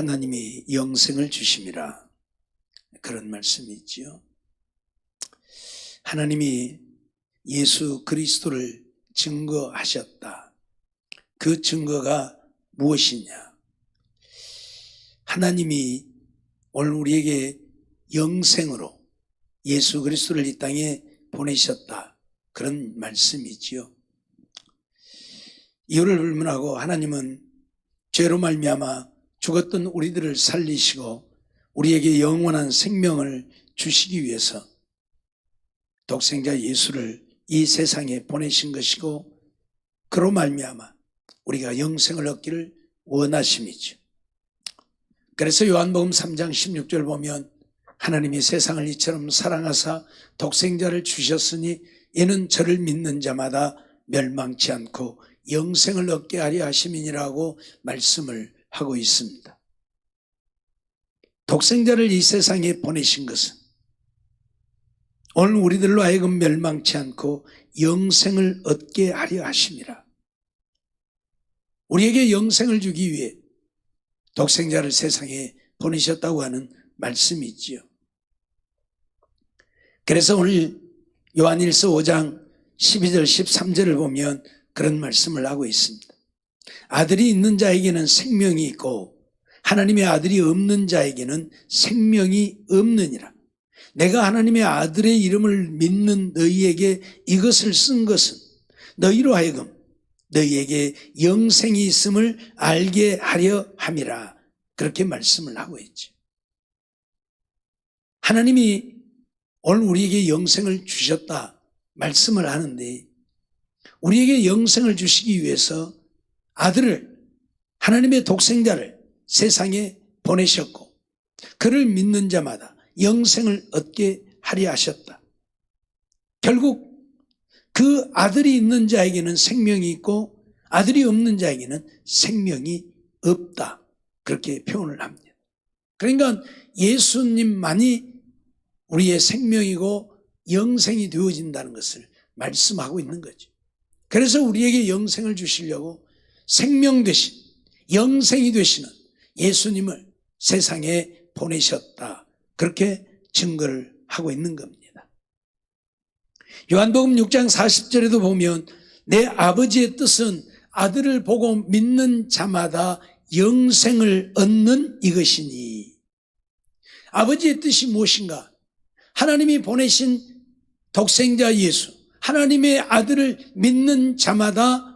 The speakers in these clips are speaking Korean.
하나님이 영생을 주심이라, 그런 말씀이 있지요. 하나님이 예수 그리스도를 증거하셨다. 그 증거가 무엇이냐? 하나님이 오늘 우리에게 영생으로 예수 그리스도를 이 땅에 보내셨다, 그런 말씀이지요. 이유를 불문하고 하나님은 죄로 말미암아 죽었던 우리들을 살리시고 우리에게 영원한 생명을 주시기 위해서 독생자 예수를 이 세상에 보내신 것이고, 그로 말미암아 우리가 영생을 얻기를 원하심이죠. 그래서 요한복음 3장 16절 보면 하나님이 세상을 이처럼 사랑하사 독생자를 주셨으니 이는 저를 믿는 자마다 멸망치 않고 영생을 얻게 하려 하심이니라고 말씀을 하고 있습니다. 독생자를 이 세상에 보내신 것은 오늘 우리들로 하여금 멸망치 않고 영생을 얻게 하려 하심이라. 우리에게 영생을 주기 위해 독생자를 세상에 보내셨다고 하는 말씀이 있지요. 그래서 오늘 요한일서 5장 12절 13절을 보면 그런 말씀을 하고 있습니다. 아들이 있는 자에게는 생명이 있고 하나님의 아들이 없는 자에게는 생명이 없느니라. 내가 하나님의 아들의 이름을 믿는 너희에게 이것을 쓴 것은 너희로 하여금 너희에게 영생이 있음을 알게 하려 함이라, 그렇게 말씀을 하고 있죠. 하나님이 오늘 우리에게 영생을 주셨다 말씀을 하는데, 우리에게 영생을 주시기 위해서 아들을, 하나님의 독생자를 세상에 보내셨고 그를 믿는 자마다 영생을 얻게 하려 하셨다. 결국 그 아들이 있는 자에게는 생명이 있고 아들이 없는 자에게는 생명이 없다, 그렇게 표현을 합니다. 그러니까 예수님만이 우리의 생명이고 영생이 되어진다는 것을 말씀하고 있는 거죠. 그래서 우리에게 영생을 주시려고 생명 되신, 영생이 되시는 예수님을 세상에 보내셨다, 그렇게 증거를 하고 있는 겁니다. 요한복음 6장 40절에도 보면 내 아버지의 뜻은 아들을 보고 믿는 자마다 영생을 얻는 이것이니. 아버지의 뜻이 무엇인가? 하나님이 보내신 독생자 예수, 하나님의 아들을 믿는 자마다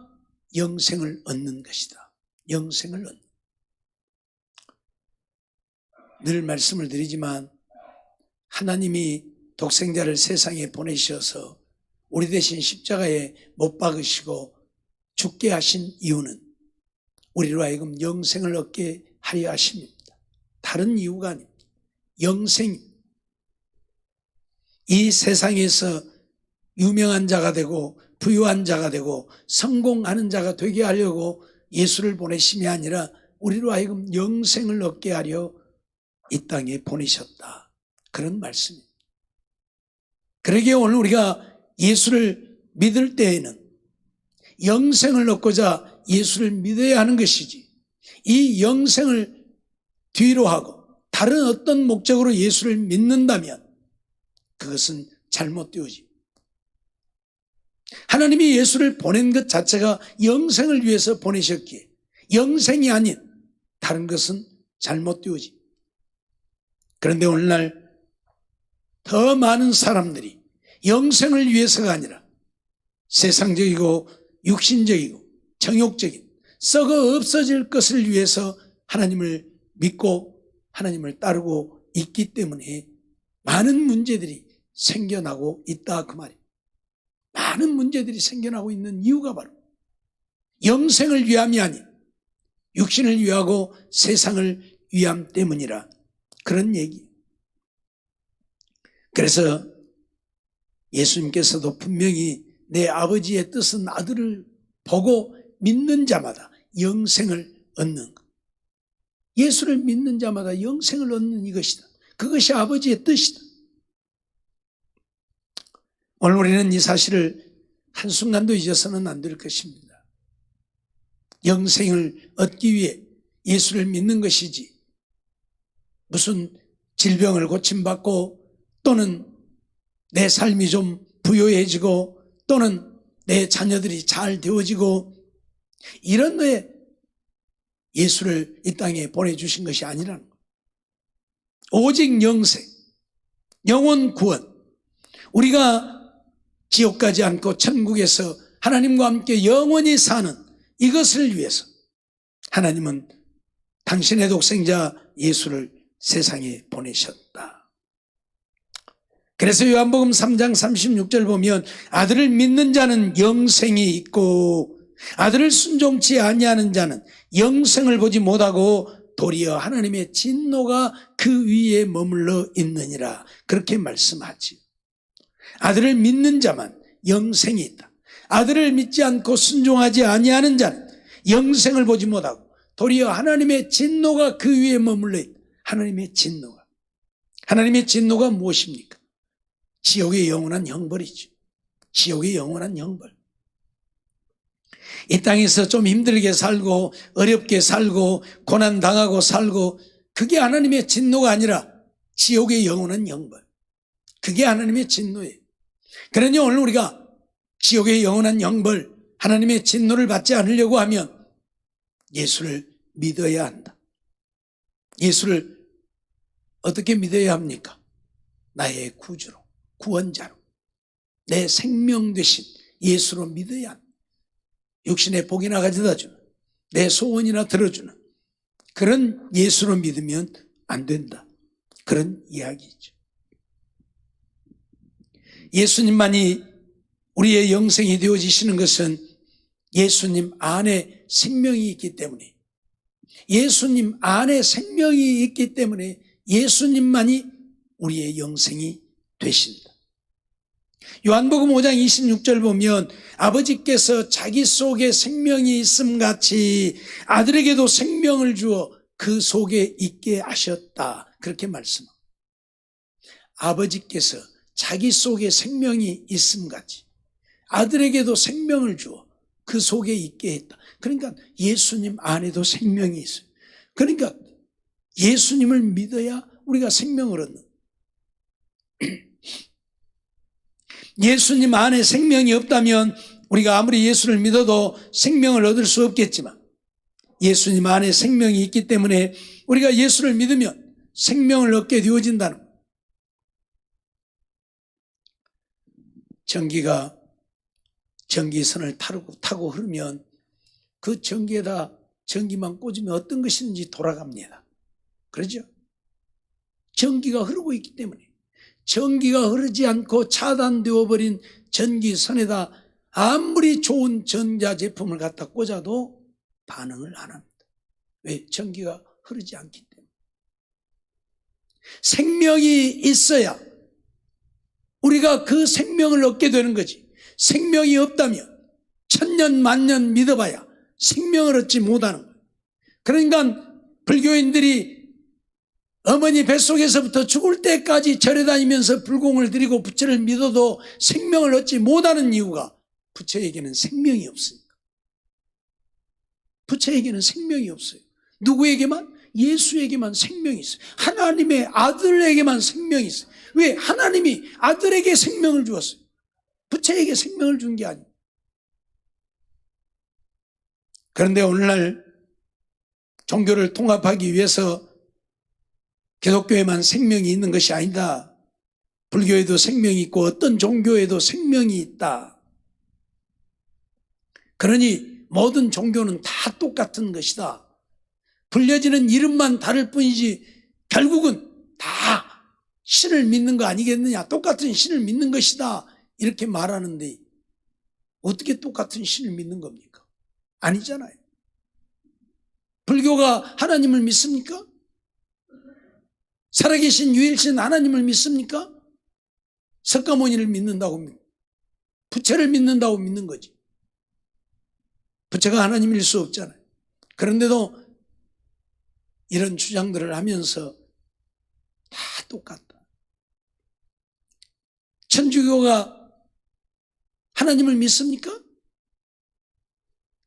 영생을 얻는 것이다. 영생을 얻는. 늘 말씀을 드리지만 하나님이 독생자를 세상에 보내셔서 우리 대신 십자가에 못 박으시고 죽게 하신 이유는 우리로 하여금 영생을 얻게 하려 하십니다. 다른 이유가 아닙니다. 영생, 이 세상에서 유명한 자가 되고 부유한 자가 되고 성공하는 자가 되게 하려고 예수를 보내심이 아니라 우리로 하여금 영생을 얻게 하려 이 땅에 보내셨다, 그런 말씀입니다. 그러기에 오늘 우리가 예수를 믿을 때에는 영생을 얻고자 예수를 믿어야 하는 것이지, 이 영생을 뒤로 하고 다른 어떤 목적으로 예수를 믿는다면 그것은 잘못되어집니다. 하나님이 예수를 보낸 것 자체가 영생을 위해서 보내셨기에 영생이 아닌 다른 것은 잘못되어집니다. 그런데 오늘날 더 많은 사람들이 영생을 위해서가 아니라 세상적이고 육신적이고 정욕적인 썩어 없어질 것을 위해서 하나님을 믿고 하나님을 따르고 있기 때문에 많은 문제들이 생겨나고 있다, 그 말입니다. 많은 문제들이 생겨나고 있는 이유가 바로 영생을 위함이 아닌 육신을 위하고 세상을 위함 때문이라, 그런 얘기예요. 그래서 예수님께서도 분명히 내 아버지의 뜻은 아들을 보고 믿는 자마다 영생을 얻는 것, 예수를 믿는 자마다 영생을 얻는 이것이다, 그것이 아버지의 뜻이다. 오늘 우리는 이 사실을 한순간도 잊어서는 안 될 것입니다. 영생을 얻기 위해 예수를 믿는 것이지 무슨 질병을 고침받고 또는 내 삶이 좀 부유해지고 또는 내 자녀들이 잘 되어지고 이런 데 예수를 이 땅에 보내주신 것이 아니라는 거예요. 오직 영생, 영혼 구원, 우리가 지옥 가지 않고 천국에서 하나님과 함께 영원히 사는 이것을 위해서 하나님은 당신의 독생자 예수를 세상에 보내셨다. 그래서 요한복음 3장 36절 보면 아들을 믿는 자는 영생이 있고 아들을 순종치 아니하는 자는 영생을 보지 못하고 도리어 하나님의 진노가 그 위에 머물러 있느니라, 그렇게 말씀하지. 아들을 믿는 자만 영생이 있다. 아들을 믿지 않고 순종하지 아니하는 자는 영생을 보지 못하고 도리어 하나님의 진노가 그 위에 머물러 있다. 하나님의 진노가 무엇입니까? 지옥의 영원한 형벌이죠. 지옥의 영원한 형벌. 이 땅에서 좀 힘들게 살고 어렵게 살고 고난당하고 살고, 그게 하나님의 진노가 아니라 지옥의 영원한 형벌, 그게 하나님의 진노예요. 그러니 오늘 우리가 지옥의 영원한 형벌, 하나님의 진노를 받지 않으려고 하면 예수를 믿어야 한다. 예수를 어떻게 믿어야 합니까? 나의 구주로, 구원자로, 내 생명 되신 예수로 믿어야 한다. 육신의 복이나 가져다 주는, 내 소원이나 들어주는 그런 예수로 믿으면 안 된다, 그런 이야기죠. 예수님만이 우리의 영생이 되어지시는 것은 예수님 안에 생명이 있기 때문에, 예수님 안에 생명이 있기 때문에 예수님만이 우리의 영생이 되신다. 요한복음 5장 26절 보면 아버지께서 자기 속에 생명이 있음 같이 아들에게도 생명을 주어 그 속에 있게 하셨다, 그렇게 말씀합니다. 아버지께서 자기 속에 생명이 있음 같이 아들에게도 생명을 주어 그 속에 있게 했다. 그러니까 예수님 안에도 생명이 있어요. 그러니까 예수님을 믿어야 우리가 생명을 얻는, 예수님 안에 생명이 없다면 우리가 아무리 예수를 믿어도 생명을 얻을 수 없겠지만, 예수님 안에 생명이 있기 때문에 우리가 예수를 믿으면 생명을 얻게 되어진다는 거예요. 전기가 전기선을 타고 흐르면 그 전기에다 전기만 꽂으면 어떤 것이든지 돌아갑니다. 그렇죠? 전기가 흐르고 있기 때문에. 전기가 흐르지 않고 차단되어 버린 전기선에다 아무리 좋은 전자제품을 갖다 꽂아도 반응을 안 합니다. 왜? 전기가 흐르지 않기 때문에. 생명이 있어야 우리가 그 생명을 얻게 되는 거지. 생명이 없다면 천년 만년 믿어봐야 생명을 얻지 못하는 거예요. 그러니까 불교인들이 어머니 뱃속에서부터 죽을 때까지 절에 다니면서 불공을 드리고 부처를 믿어도 생명을 얻지 못하는 이유가 부처에게는 생명이 없으니까. 부처에게는 생명이 없어요. 누구에게만? 예수에게만 생명이 있어요. 하나님의 아들에게만 생명이 있어요. 왜? 하나님이 아들에게 생명을 주었어요. 부처에게 생명을 준 게 아니에요. 그런데 오늘날 종교를 통합하기 위해서 기독교에만 생명이 있는 것이 아니다. 불교에도 생명이 있고 어떤 종교에도 생명이 있다. 그러니 모든 종교는 다 똑같은 것이다. 불려지는 이름만 다를 뿐이지 결국은 다 신을 믿는 거 아니겠느냐. 똑같은 신을 믿는 것이다. 이렇게 말하는데 어떻게 똑같은 신을 믿는 겁니까? 아니잖아요. 불교가 하나님을 믿습니까? 살아계신 유일신 하나님을 믿습니까? 석가모니를 믿는다고 믿고 부처를 믿는다고 믿는 거지. 부처가 하나님일 수 없잖아요. 그런데도 이런 주장들을 하면서 다 똑같다. 천주교가 하나님을 믿습니까?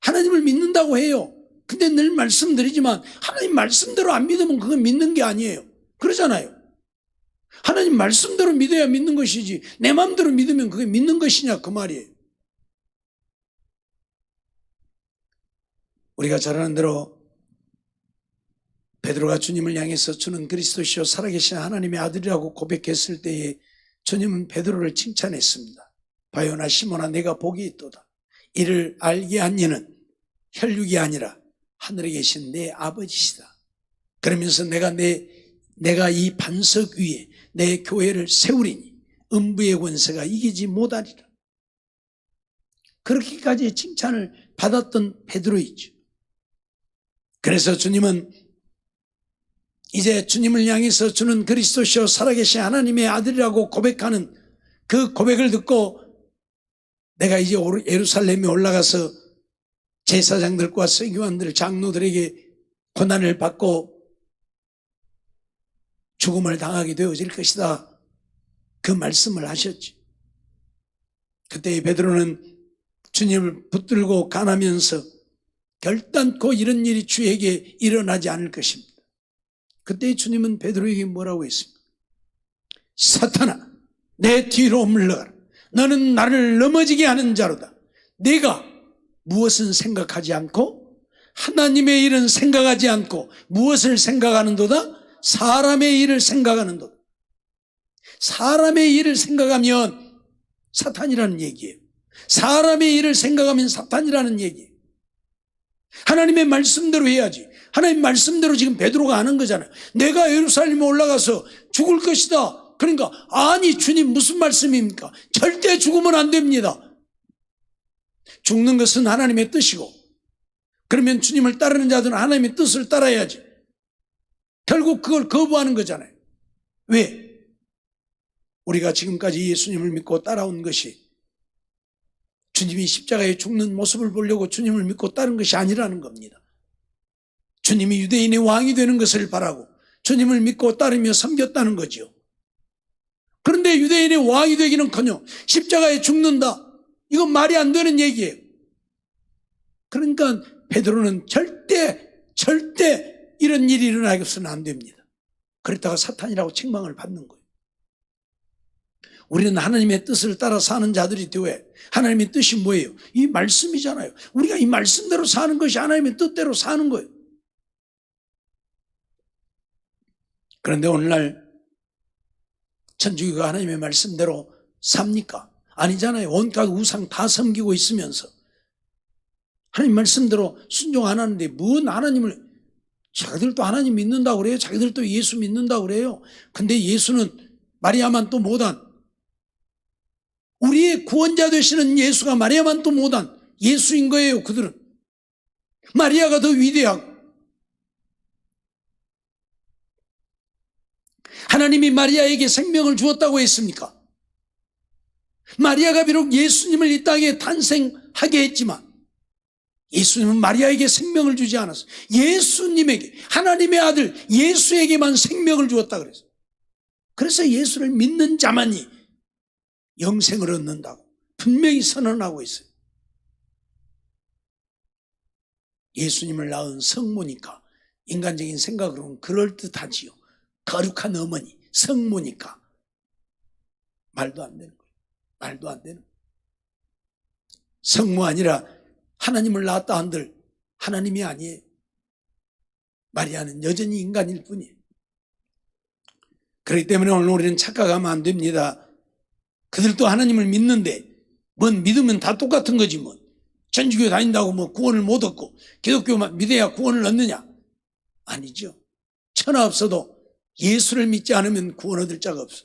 하나님을 믿는다고 해요. 근데 늘 말씀드리지만 하나님 말씀대로 안 믿으면 그건 믿는 게 아니에요. 그러잖아요. 하나님 말씀대로 믿어야 믿는 것이지 내 마음대로 믿으면 그게 믿는 것이냐 그 말이에요. 우리가 잘 아는 대로 베드로가 주님을 향해서 주는 그리스도시요 살아계신 하나님의 아들이라고 고백했을 때에 주님은 베드로를 칭찬했습니다. 바요나 시몬아 내가 복이 있도다. 이를 알게 한 이는 혈육이 아니라 하늘에 계신 내 아버지시다. 그러면서 내가 이 반석 위에 내 교회를 세우리니 음부의 권세가 이기지 못하리라. 그렇게까지 칭찬을 받았던 베드로이죠. 그래서 주님은 이제 주님을 향해서 주는 그리스도시요 살아계신 하나님의 아들이라고 고백하는 그 고백을 듣고 내가 이제 예루살렘에 올라가서 제사장들과 서기관들 장로들에게 고난을 받고 죽음을 당하게 되어질 것이다. 그 말씀을 하셨지. 그때 베드로는 주님을 붙들고 간하면서 결단코 이런 일이 주에게 일어나지 않을 것입니다. 그때 주님은 베드로에게 뭐라고 했습니까? 사탄아 내 뒤로 물러가라. 너는 나를 넘어지게 하는 자로다. 네가 무엇은 생각하지 않고 하나님의 일은 생각하지 않고 무엇을 생각하는도다? 사람의 일을 생각하는도다. 사람의 일을 생각하면 사탄이라는 얘기예요. 사람의 일을 생각하면 사탄이라는 얘기예요. 하나님의 말씀대로 해야지. 하나님 말씀대로 지금 베드로가 하는 거잖아요. 내가 예루살렘에 올라가서 죽을 것이다. 그러니까 아니 주님 무슨 말씀입니까? 절대 죽으면 안 됩니다. 죽는 것은 하나님의 뜻이고 그러면 주님을 따르는 자들은 하나님의 뜻을 따라야지. 결국 그걸 거부하는 거잖아요. 왜? 우리가 지금까지 예수님을 믿고 따라온 것이 주님이 십자가에 죽는 모습을 보려고 주님을 믿고 따른 것이 아니라는 겁니다. 주님이 유대인의 왕이 되는 것을 바라고 주님을 믿고 따르며 섬겼다는 거죠. 그런데 유대인의 왕이 되기는커녕 십자가에 죽는다. 이건 말이 안 되는 얘기예요. 그러니까 베드로는 절대 이런 일이 일어나서는 안 됩니다. 그랬다가 사탄이라고 책망을 받는 거예요. 우리는 하나님의 뜻을 따라 사는 자들이 되어야 하나님의 뜻이 뭐예요? 이 말씀이잖아요. 우리가 이 말씀대로 사는 것이 하나님의 뜻대로 사는 거예요. 그런데 오늘날 천주교가 하나님의 말씀대로 삽니까? 아니잖아요. 온갖 우상 다 섬기고 있으면서 하나님 말씀대로 순종 안 하는데 뭔 하나님을 자기들도 하나님 믿는다고 그래요. 자기들도 예수 믿는다고 그래요. 근데 예수는 마리아만 또 못한 우리의 구원자 되시는 예수가 마리아만 또 못한 예수인 거예요. 그들은 마리아가 더 위대하고 하나님이 마리아에게 생명을 주었다고 했습니까? 마리아가 비록 예수님을 이 땅에 탄생하게 했지만 예수님은 마리아에게 생명을 주지 않았어요. 예수님에게 하나님의 아들 예수에게만 생명을 주었다 그랬어요. 그래서 예수를 믿는 자만이 영생을 얻는다고 분명히 선언하고 있어요. 예수님을 낳은 성모니까 인간적인 생각으로는 그럴듯하지요. 거룩한 어머니 성모니까 말도 안 되는 거예요. 말도 안 되는 거예요. 성모 아니라 하나님을 낳았다 한들 하나님이 아니에요. 마리아는 여전히 인간일 뿐이에요. 그렇기 때문에 오늘 우리는 착각하면 안 됩니다. 그들도 하나님을 믿는데 뭔 믿으면 다 똑같은 거지 뭐. 천주교 다닌다고 뭐 구원을 못 얻고 기독교만 믿어야 구원을 얻느냐? 아니죠. 천하 없어도 예수를 믿지 않으면 구원 얻을 자가 없어.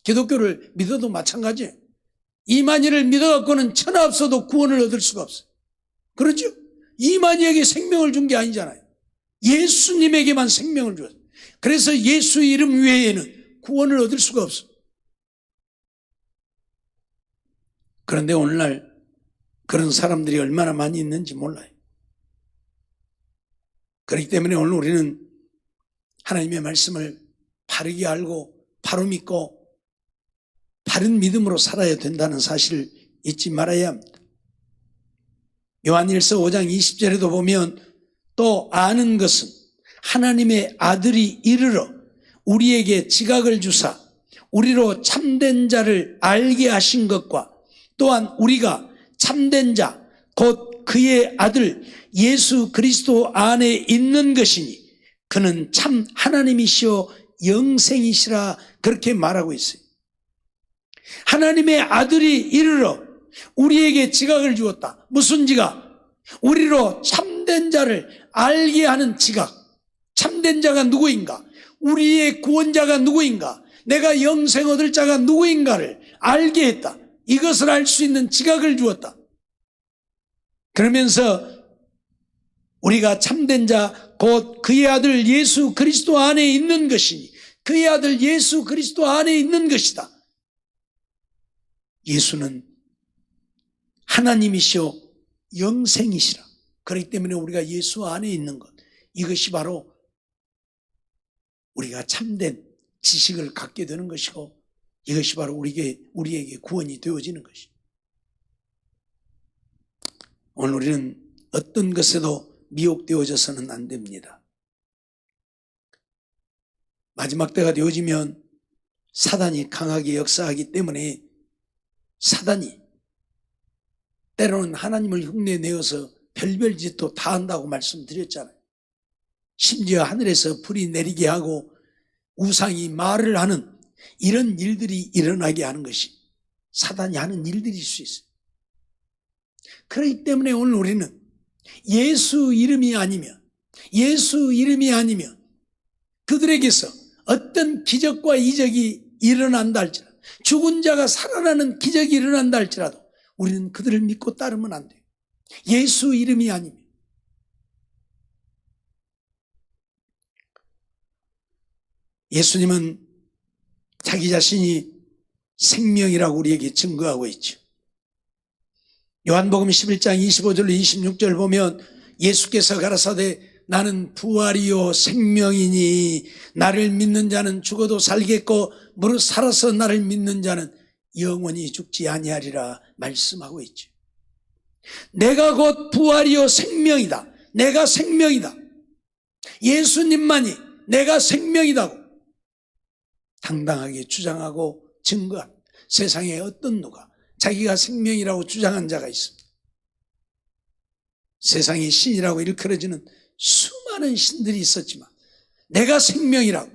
기독교를 믿어도 마찬가지예요. 이만희를 믿어갖고는 천하 없어도 구원을 얻을 수가 없어. 그렇죠? 이만희에게 생명을 준 게 아니잖아요. 예수님에게만 생명을 줬어요. 그래서 예수 이름 외에는 구원을 얻을 수가 없어. 그런데 오늘날 그런 사람들이 얼마나 많이 있는지 몰라요. 그렇기 때문에 오늘 우리는 하나님의 말씀을 바르게 알고 바로 믿고 바른 믿음으로 살아야 된다는 사실을 잊지 말아야 합니다. 요한일서 5장 20절에도 보면 또 아는 것은 하나님의 아들이 이르러 우리에게 지각을 주사 우리로 참된 자를 알게 하신 것과 또한 우리가 참된 자 곧 그의 아들 예수 그리스도 안에 있는 것이니 그는 참 하나님이시오 영생이시라 그렇게 말하고 있어요. 하나님의 아들이 이르러 우리에게 지각을 주었다. 무슨 지각? 우리로 참된 자를 알게 하는 지각. 참된 자가 누구인가? 우리의 구원자가 누구인가? 내가 영생 얻을 자가 누구인가를 알게 했다. 이것을 알 수 있는 지각을 주었다. 그러면서 우리가 참된 자 곧 그의 아들 예수 그리스도 안에 있는 것이니 그의 아들 예수 그리스도 안에 있는 것이다. 예수는 하나님이시오 영생이시라. 그렇기 때문에 우리가 예수 안에 있는 것, 이것이 바로 우리가 참된 지식을 갖게 되는 것이고 이것이 바로 우리에게 구원이 되어지는 것이다. 오늘 우리는 어떤 것에도 미혹되어져서는 안 됩니다. 마지막 때가 되어지면 사단이 강하게 역사하기 때문에 사단이 때로는 하나님을 흉내내어서 별별 짓도 다 한다고 말씀드렸잖아요. 심지어 하늘에서 불이 내리게 하고 우상이 말을 하는 이런 일들이 일어나게 하는 것이 사단이 하는 일들일 수 있어요. 그렇기 때문에 오늘 우리는 예수 이름이 아니면 그들에게서 어떤 기적과 이적이 일어난다 할지라도 죽은 자가 살아나는 기적이 일어난다 할지라도 우리는 그들을 믿고 따르면 안 돼요. 예수 이름이 아니면. 예수님은 자기 자신이 생명이라고 우리에게 증거하고 있죠. 요한복음 11장 25절로 26절 보면 예수께서 가라사대 나는 부활이요 생명이니 나를 믿는 자는 죽어도 살겠고 무릇 살아서 나를 믿는 자는 영원히 죽지 아니하리라 말씀하고 있죠. 내가 곧 부활이요 생명이다. 내가 생명이다. 예수님만이 내가 생명이다고 당당하게 주장하고 증거한 세상에 어떤 누가 자기가 생명이라고 주장한 자가 있습니다. 세상에 신이라고 일컬어지는 수많은 신들이 있었지만 내가 생명이라고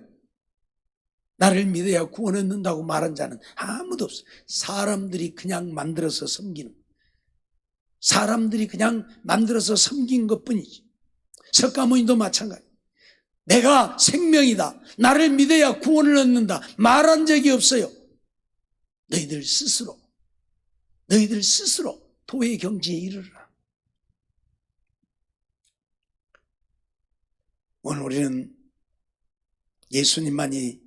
나를 믿어야 구원 얻는다고 말한 자는 아무도 없어요. 사람들이 그냥 만들어서 섬기는, 사람들이 그냥 만들어서 섬긴 것뿐이지. 석가모니도 마찬가지. 내가 생명이다, 나를 믿어야 구원을 얻는다 말한 적이 없어요. 너희들 스스로 도의 경지에 이르라. 오늘 우리는 예수님만이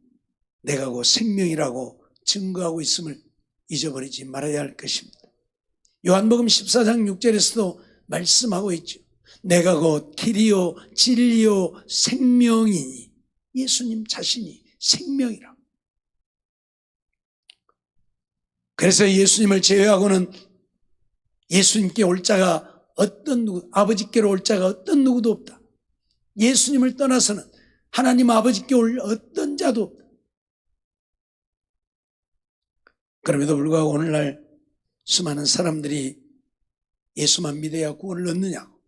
내가 곧 생명이라고 증거하고 있음을 잊어버리지 말아야 할 것입니다. 요한복음 14장 6절에서도 말씀하고 있죠. 내가 곧 길이요 진리요 생명이니 예수님 자신이 생명이라. 그래서 예수님을 제외하고는 예수님께 올 자가 어떤 누구, 아버지께로 올 자가 어떤 누구도 없다. 예수님을 떠나서는 하나님 아버지께 올 어떤 자도 없다. 그럼에도 불구하고 오늘날 수많은 사람들이 예수만 믿어야 구원을 얻느냐고,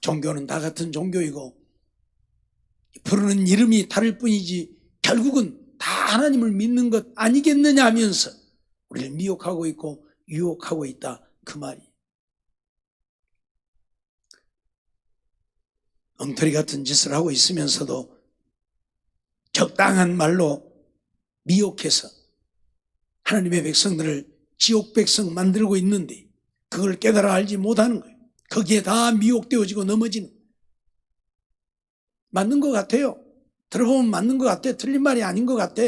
종교는 다 같은 종교이고 부르는 이름이 다를 뿐이지 결국은 다 하나님을 믿는 것 아니겠느냐 하면서 우리를 미혹하고 있고 유혹하고 있다, 그 말이. 엉터리 같은 짓을 하고 있으면서도 적당한 말로 미혹해서 하나님의 백성들을 지옥 백성 만들고 있는데 그걸 깨달아 알지 못하는 거예요. 거기에 다 미혹되어지고 넘어지는. 맞는 것 같아요. 들어보면 맞는 것 같아. 틀린 말이 아닌 것 같아.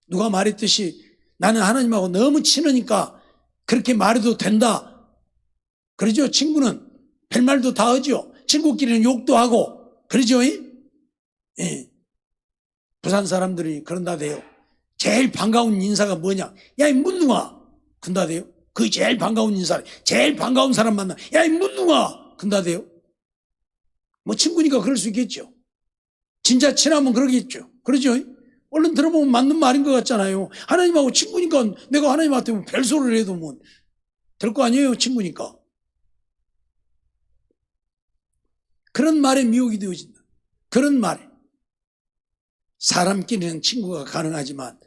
누가 말했듯이 나는 하나님하고 너무 친하니까 그렇게 말해도 된다. 그러죠. 친구는 별말도 다 하죠. 친구끼리는 욕도 하고 그러죠. 예. 부산 사람들이 그런다대요. 제일 반가운 인사가 뭐냐? 야, 이 문둥아! 근다대요. 그게 제일 반가운 인사. 제일 반가운 사람 만나. 야, 이 문둥아! 근다대요. 뭐 친구니까 그럴 수 있겠죠. 진짜 친하면 그러겠죠. 그러죠? 얼른 들어보면 맞는 말인 것 같잖아요. 하나님하고 친구니까 내가 하나님한테 뭐 별소리를 해도 뭐 될 거 아니에요, 친구니까. 그런 말에 미혹이 되어진다. 그런 말에. 사람끼리는 친구가 가능하지만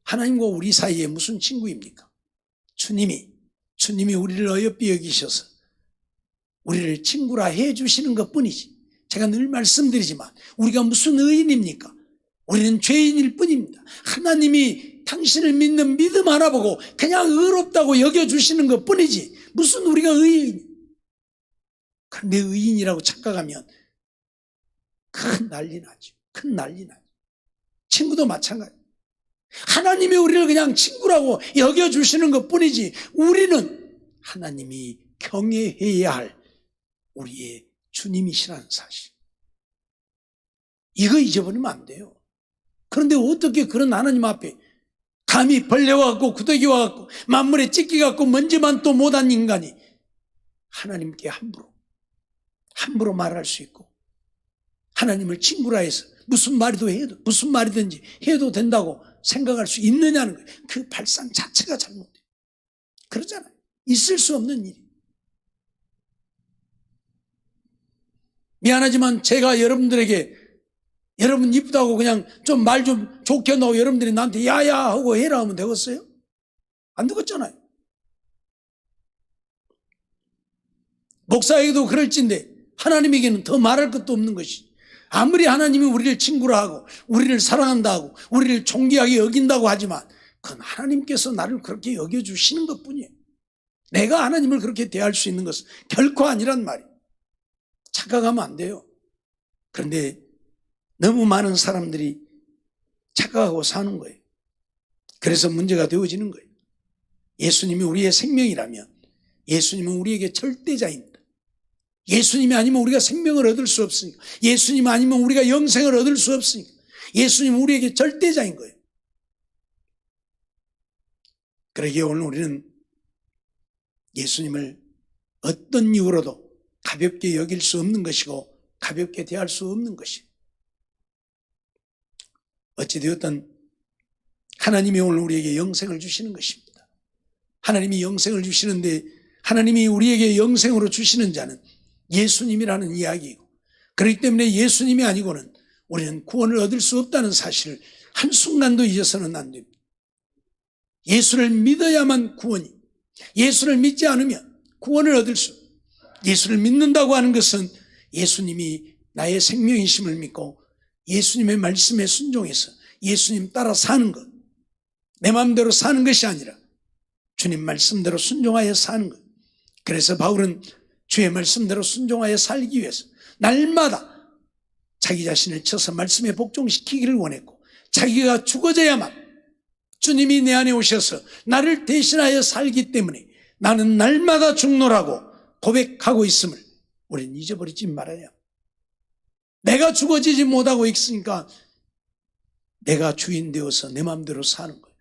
하나님과 우리 사이에 무슨 친구입니까? 주님이 우리를 어여삐 여기셔서 우리를 친구라 해주시는 것뿐이지. 제가 늘 말씀드리지만 우리가 무슨 의인입니까? 우리는 죄인일 뿐입니다. 하나님이 당신을 믿는 믿음 하나 보고 그냥 의롭다고 여겨주시는 것뿐이지 무슨 우리가 의인. 그런데 의인이라고 착각하면 큰 난리 나죠. 큰 난리 나죠. 친구도 마찬가지. 하나님이 우리를 그냥 친구라고 여겨주시는 것뿐이지 우리는 하나님이 경외해야 할 우리의 주님이시라는 사실. 이거 잊어버리면 안 돼요. 그런데 어떻게 그런 하나님 앞에 감히 벌레와 같고 구더기와 같고 만물에 찢기 같고 먼지만 또 못한 인간이 하나님께 함부로 말할 수 있고 하나님을 친구라 해서 무슨 말이든지 해도 된다고 생각할 수 있느냐는 거예요. 그 발상 자체가 잘못돼요. 그러잖아요. 있을 수 없는 일이. 미안하지만 제가 여러분들에게 여러분 이쁘다고 그냥 좀 말 좀 좋게 한다고 여러분들이 나한테 야야 하고 해라 하면 되겠어요? 안 되겠잖아요. 목사에게도 그럴진데 하나님에게는 더 말할 것도 없는 것이 아무리 하나님이 우리를 친구라 하고 우리를 사랑한다 하고 우리를 존귀하게 여긴다고 하지만 그건 하나님께서 나를 그렇게 여겨주시는 것뿐이에요. 내가 하나님을 그렇게 대할 수 있는 것은 결코 아니란 말이에요. 착각하면 안 돼요. 그런데 너무 많은 사람들이 착각하고 사는 거예요. 그래서 문제가 되어지는 거예요. 예수님이 우리의 생명이라면 예수님은 우리에게 절대자입니다. 예수님이 아니면 우리가 생명을 얻을 수 없으니까 예수님 아니면 우리가 영생을 얻을 수 없으니까 예수님은 우리에게 절대자인 거예요. 그러기에 오늘 우리는 예수님을 어떤 이유로도 가볍게 여길 수 없는 것이고 가볍게 대할 수 없는 것이에요. 어찌되었든 하나님이 오늘 우리에게 영생을 주시는 것입니다. 하나님이 영생을 주시는데 하나님이 우리에게 영생으로 주시는 자는 예수님이라는 이야기이고 그렇기 때문에 예수님이 아니고는 우리는 구원을 얻을 수 없다는 사실을 한순간도 잊어서는 안 됩니다. 예수를 믿어야만 구원이, 예수를 믿지 않으면 구원을 얻을 수, 예수를 믿는다고 하는 것은 예수님이 나의 생명이심을 믿고 예수님의 말씀에 순종해서 예수님 따라 사는 것, 내 마음대로 사는 것이 아니라 주님 말씀대로 순종하여 사는 것. 그래서 바울은 주의 말씀대로 순종하여 살기 위해서 날마다 자기 자신을 쳐서 말씀에 복종시키기를 원했고 자기가 죽어져야만 주님이 내 안에 오셔서 나를 대신하여 살기 때문에 나는 날마다 죽노라고 고백하고 있음을 우리는 잊어버리지 말아야. 내가 죽어지지 못하고 있으니까 내가 주인 되어서 내 마음대로 사는 거예요.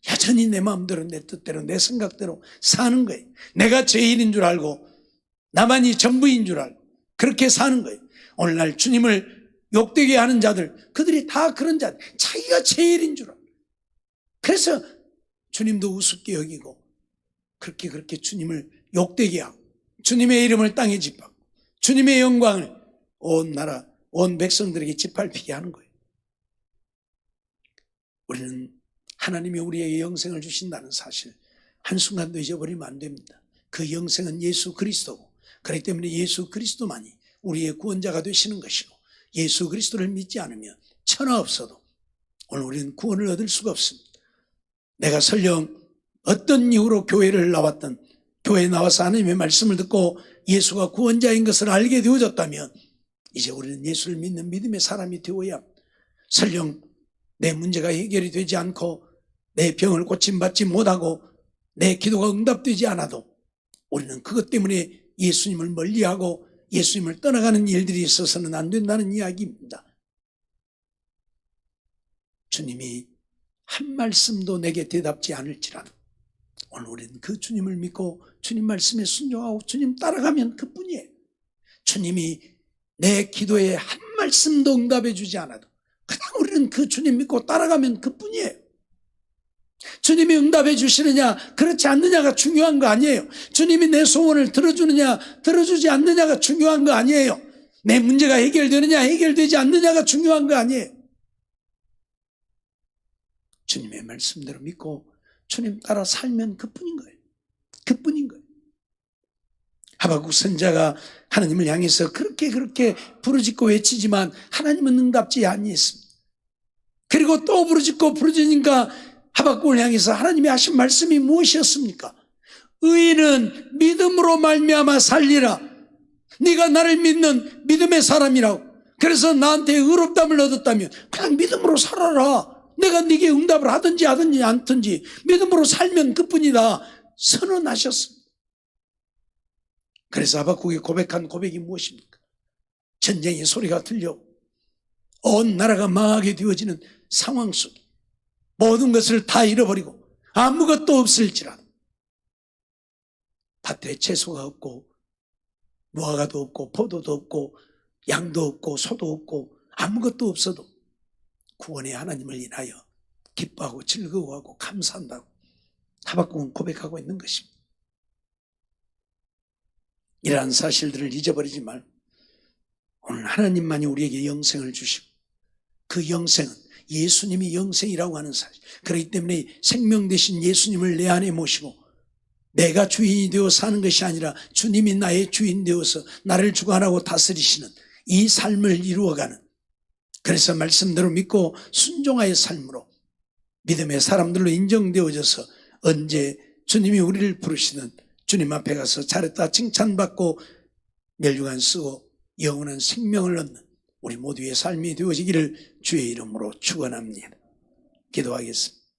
여전히 내 마음대로 내 뜻대로 내 생각대로 사는 거예요. 내가 제일인 줄 알고 나만이 전부인 줄 알고 그렇게 사는 거예요. 오늘날 주님을 욕되게 하는 자들, 그들이 다 그런 자들, 자기가 제일인 줄 알고 그래서 주님도 우습게 여기고 그렇게 주님을 욕되게 하고 주님의 이름을 땅에 짓밟고 주님의 영광을 온 나라 온 백성들에게 짓밟히게 하는 거예요. 우리는 하나님이 우리에게 영생을 주신다는 사실 한순간도 잊어버리면 안 됩니다. 그 영생은 예수 그리스도고 그렇기 때문에 예수 그리스도만이 우리의 구원자가 되시는 것이고 예수 그리스도를 믿지 않으면 천하 없어도 오늘 우리는 구원을 얻을 수가 없습니다. 내가 설령 어떤 이유로 교회를 나왔던 교회에 나와서 하나님의 말씀을 듣고 예수가 구원자인 것을 알게 되어졌다면 이제 우리는 예수를 믿는 믿음의 사람이 되어야 설령 내 문제가 해결이 되지 않고 내 병을 고침받지 못하고 내 기도가 응답되지 않아도 우리는 그것 때문에 예수님을 멀리하고 예수님을 떠나가는 일들이 있어서는 안 된다는 이야기입니다. 주님이 한 말씀도 내게 대답지 않을지라도 오늘 우리는 그 주님을 믿고 주님 말씀에 순종하고 주님 따라가면 그뿐이에요. 주님이 내 기도에 한 말씀도 응답해 주지 않아도 그냥 우리는 그 주님 믿고 따라가면 그뿐이에요. 주님이 응답해 주시느냐 그렇지 않느냐가 중요한 거 아니에요. 주님이 내 소원을 들어주느냐 들어주지 않느냐가 중요한 거 아니에요. 내 문제가 해결되느냐 해결되지 않느냐가 중요한 거 아니에요. 주님의 말씀대로 믿고 주님 따라 살면 그뿐인 거예요. 그뿐인 거예요. 하박국 선지자가 하나님을 향해서 그렇게 부르짖고 외치지만 하나님은 응답지 아니했습니다. 그리고 또 부르짖으니까 하박국을 향해서 하나님이 하신 말씀이 무엇이었습니까? 의인은 믿음으로 말미암아 살리라. 네가 나를 믿는 믿음의 사람이라고. 그래서 나한테 의롭담을 얻었다면 그냥 믿음으로 살아라. 내가 네게 응답을 하든지 않든지 믿음으로 살면 그뿐이다 선언하셨습니다. 그래서 하박국이 고백한 고백이 무엇입니까? 전쟁의 소리가 들려 온 나라가 망하게 되어지는 상황 속에 모든 것을 다 잃어버리고 아무것도 없을지라도 밭에 채소가 없고 무화과도 없고 포도도 없고 양도 없고 소도 없고 아무것도 없어도 구원의 하나님을 인하여 기뻐하고 즐거워하고 감사한다고 하박국은 고백하고 있는 것입니다. 이러한 사실들을 잊어버리지 말고 오늘 하나님만이 우리에게 영생을 주시고 그 영생은 예수님이 영생이라고 하는 사실, 그렇기 때문에 생명 되신 예수님을 내 안에 모시고 내가 주인이 되어 사는 것이 아니라 주님이 나의 주인 되어서 나를 주관하고 다스리시는 이 삶을 이루어가는, 그래서 말씀대로 믿고 순종하의 삶으로 믿음의 사람들로 인정되어져서 언제 주님이 우리를 부르시는 주님 앞에 가서 잘했다 칭찬받고 멸류관 쓰고 영원한 생명을 얻는 우리 모두의 삶이 되어지기를 주의 이름으로 축원합니다. 기도하겠습니다.